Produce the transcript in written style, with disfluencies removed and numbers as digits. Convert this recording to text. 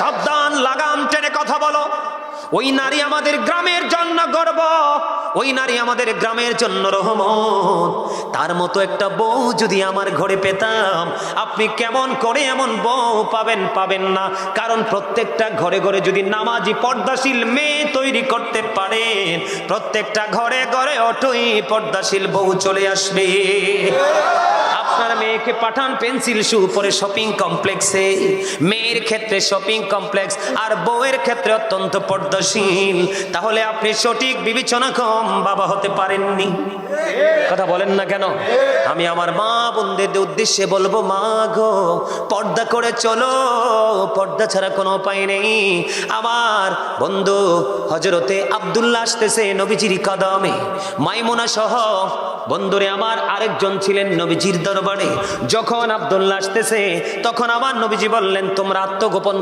সাবধান, লাগাম টেনে কথা বলো। ওই নারী আমাদের গ্রামের জন্য গর্ব, ওই নারী আমাদের গ্রামের জন্য রহমত। তার মতো একটা বউ যদি আমার ঘরে পেতাম, আপনি কেমন করে এমন বউ পাবেন না। কারণ প্রত্যেকটা ঘরে ঘরে যদি নামাজি পর্দাশীল মেয়ে তৈরি করতে পারেন, প্রত্যেকটা ঘরে ঘরে অটোই পর্দাশীল বউ চলে আসবে। আপনার মেয়েকে পাঠান পেন্সিল শু পরে শপিং কমপ্লেক্সে, মেয়ের ক্ষেত্রে শপিং কমপ্লেক্স আর বউয়ের ক্ষেত্রে অত্যন্ত পর্দাশীল, তাহলে আপনি সঠিক বিবেচনা কম বাবা হতে পারেননি। কথা বলেন না কেন? আমি আমার মা বোনদের উদ্দেশ্যে বলবো, মা গো, পর্দা করে চলো, পর্দা ছাড়া কোনো উপায় নেই। আমার বন্ধু হযরতে আব্দুল্লাহ আসতেছে নবীজির কদমে, মাইমুনা সহ বন্ধুরে আমার আরেকজন ছিলেন নবীজির দরবারে। যখন আব্দুল্লাহ আসতেছে তখন আমার নবীজি বললেন, তোমরা আত্মগোপন